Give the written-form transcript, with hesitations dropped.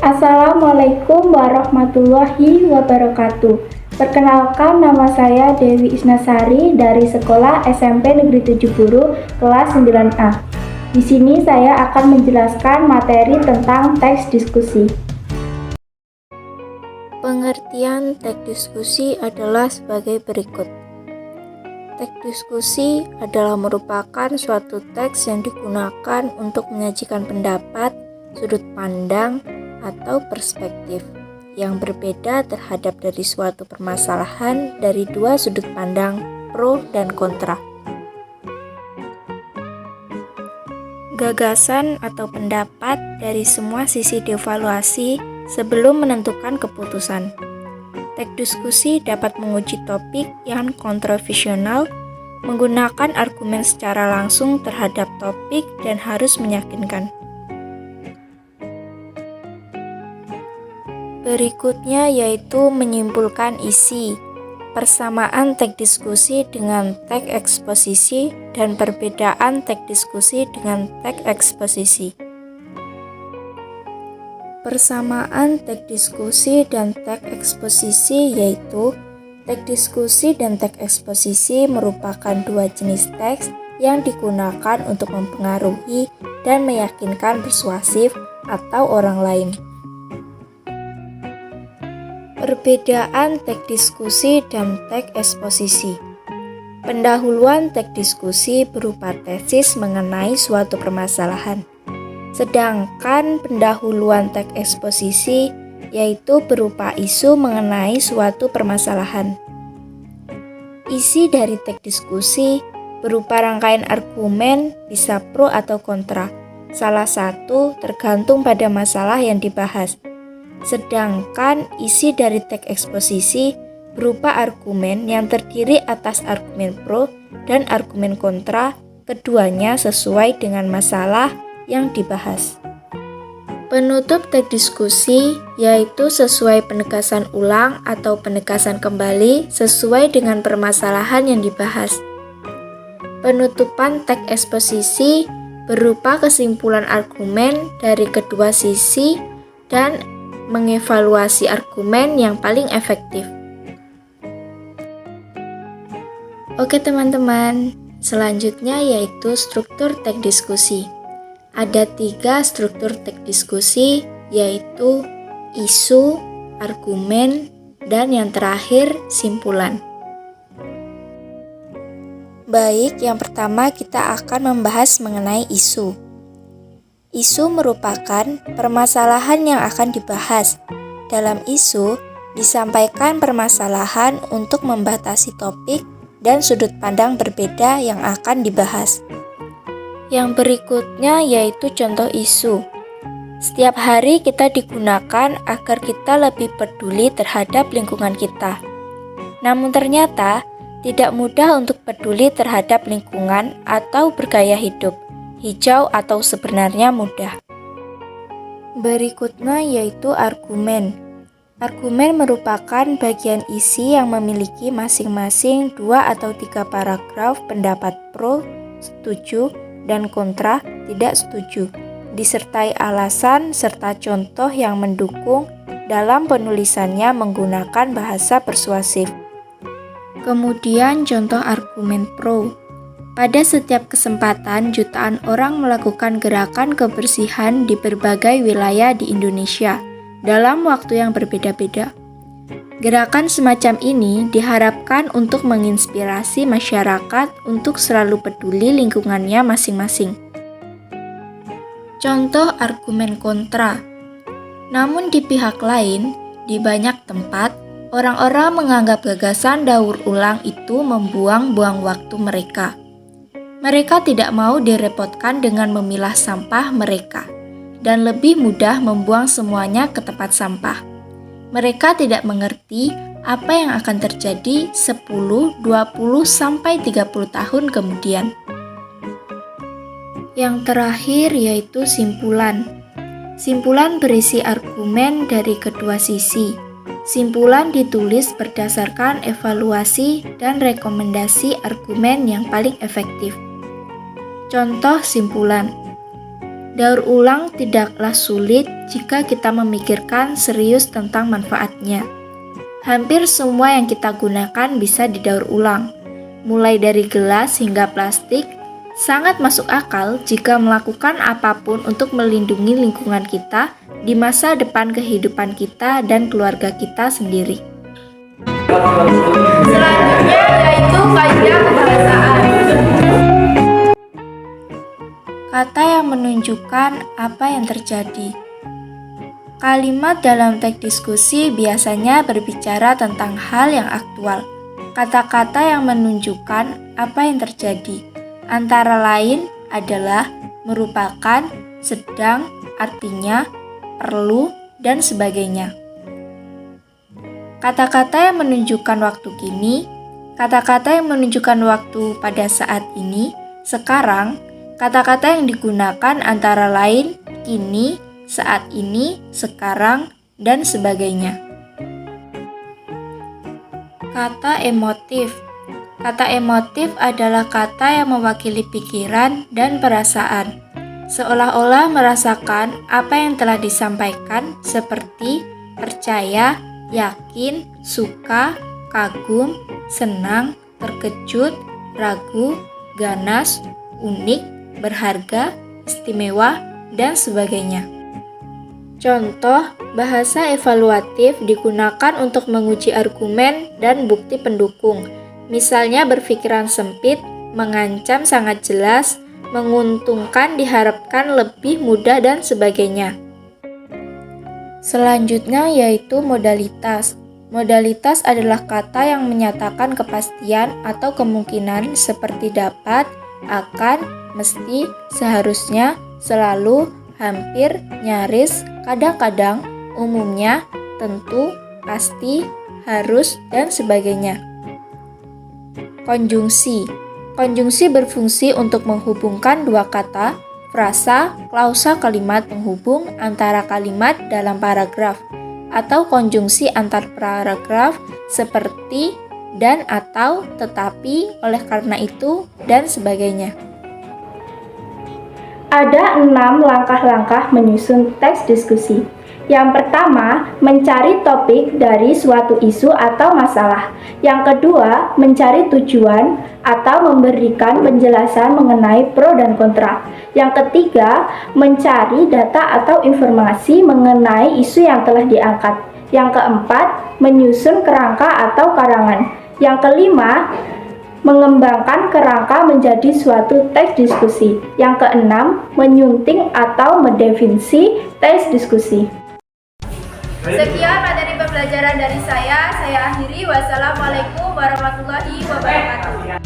Assalamualaikum warahmatullahi wabarakatuh. Perkenalkan, nama saya Dewi Isnasari dari Sekolah SMP Negeri 7 Guru kelas 9A. Di sini saya akan menjelaskan materi tentang teks diskusi. Pengertian teks diskusi adalah sebagai berikut. Teks diskusi adalah merupakan suatu teks yang digunakan untuk menyajikan pendapat, sudut pandang, atau perspektif yang berbeda terhadap dari suatu permasalahan dari dua sudut pandang pro dan kontra. Gagasan atau pendapat dari semua sisi dievaluasi sebelum menentukan keputusan. Teks diskusi dapat menguji topik yang kontroversial, menggunakan argumen secara langsung terhadap topik dan harus meyakinkan. Berikutnya yaitu menyimpulkan isi, persamaan teks diskusi dengan teks eksposisi, dan perbedaan teks diskusi dengan teks eksposisi. Persamaan teks diskusi dan teks eksposisi yaitu teks diskusi dan teks eksposisi merupakan dua jenis teks yang digunakan untuk mempengaruhi dan meyakinkan persuasif atau orang lain. Perbedaan teks diskusi dan teks eksposisi. Pendahuluan teks diskusi berupa tesis mengenai suatu permasalahan, sedangkan pendahuluan teks eksposisi yaitu berupa isu mengenai suatu permasalahan. Isi dari teks diskusi berupa rangkaian argumen, bisa pro atau kontra. Salah satu tergantung pada masalah yang dibahas. Sedangkan isi dari teks eksposisi berupa argumen yang terdiri atas argumen pro dan argumen kontra, keduanya sesuai dengan masalah yang dibahas. Penutup teks diskusi yaitu sesuai penegasan ulang atau penegasan kembali sesuai dengan permasalahan yang dibahas. Penutupan teks eksposisi berupa kesimpulan argumen dari kedua sisi dan mengevaluasi argumen yang paling efektif. Oke teman-teman, selanjutnya yaitu struktur teks diskusi. Ada 3 struktur teks diskusi, yaitu isu, argumen, dan yang terakhir simpulan. Baik, yang pertama kita akan membahas mengenai isu. Isu merupakan permasalahan yang akan dibahas. Dalam isu, disampaikan permasalahan untuk membatasi topik dan sudut pandang berbeda yang akan dibahas. Yang berikutnya yaitu contoh isu. Setiap hari kita digunakan agar kita lebih peduli terhadap lingkungan kita. Namun ternyata, tidak mudah untuk peduli terhadap lingkungan atau bergaya hidup hijau atau sebenarnya mudah. Berikutnya yaitu argumen. Argumen merupakan bagian isi yang memiliki masing-masing 2 atau 3 paragraf pendapat pro, setuju, dan kontra, tidak setuju, disertai alasan serta contoh yang mendukung dalam penulisannya menggunakan bahasa persuasif. Kemudian contoh argumen pro. Pada setiap kesempatan, jutaan orang melakukan gerakan kebersihan di berbagai wilayah di Indonesia dalam waktu yang berbeda-beda. Gerakan semacam ini diharapkan untuk menginspirasi masyarakat untuk selalu peduli lingkungannya masing-masing. Contoh argumen kontra. Namun di pihak lain, di banyak tempat, orang-orang menganggap gagasan daur ulang itu membuang-buang waktu mereka. Mereka tidak mau direpotkan dengan memilah sampah mereka, dan lebih mudah membuang semuanya ke tempat sampah. Mereka tidak mengerti apa yang akan terjadi 10, 20, sampai 30 tahun kemudian. Yang terakhir yaitu simpulan. Simpulan berisi argumen dari kedua sisi. Simpulan ditulis berdasarkan evaluasi dan rekomendasi argumen yang paling efektif. Contoh simpulan. Daur ulang tidaklah sulit jika kita memikirkan serius tentang manfaatnya. Hampir semua yang kita gunakan bisa didaur ulang, mulai dari gelas hingga plastik. Sangat masuk akal jika melakukan apapun untuk melindungi lingkungan kita di masa depan kehidupan kita dan keluarga kita sendiri. Selanjutnya yaitu kaidah kebahasaan. Kata yang menunjukkan apa yang terjadi. Kalimat dalam teks diskusi biasanya berbicara tentang hal yang aktual. Kata-kata yang menunjukkan apa yang terjadi, antara lain adalah merupakan, sedang, artinya, perlu, dan sebagainya. Kata-kata yang menunjukkan waktu kini, kata-kata yang menunjukkan waktu pada saat ini, sekarang. Kata-kata yang digunakan antara lain kini, saat ini, sekarang, dan sebagainya. Kata emotif. Kata emotif adalah kata yang mewakili pikiran dan perasaan, seolah-olah merasakan apa yang telah disampaikan seperti percaya, yakin, suka, kagum, senang, terkejut, ragu, ganas, unik, berharga, istimewa, dan sebagainya. Contoh, bahasa evaluatif digunakan untuk menguji argumen dan bukti pendukung. Misalnya berpikiran sempit, mengancam sangat jelas, menguntungkan diharapkan lebih mudah, dan sebagainya. Selanjutnya yaitu modalitas. Modalitas adalah kata yang menyatakan kepastian atau kemungkinan seperti dapat, akan, mesti, seharusnya, selalu, hampir, nyaris, kadang-kadang, umumnya, tentu, pasti, harus, dan sebagainya. Konjungsi. Konjungsi berfungsi untuk menghubungkan dua kata, frasa, klausa kalimat penghubung antara kalimat dalam paragraf, atau konjungsi antar paragraf seperti dan atau, tetapi, oleh karena itu, dan sebagainya. Ada 6 langkah-langkah menyusun teks diskusi. Yang pertama, mencari topik dari suatu isu atau masalah. Yang kedua, mencari tujuan atau memberikan penjelasan mengenai pro dan kontra. Yang ketiga, mencari data atau informasi mengenai isu yang telah diangkat. Yang keempat, menyusun kerangka atau karangan. Yang kelima, mengembangkan kerangka menjadi suatu teks diskusi. Yang keenam, menyunting atau mendefinisi teks diskusi. Sekian materi pembelajaran dari saya akhiri. Wassalamualaikum warahmatullahi wabarakatuh.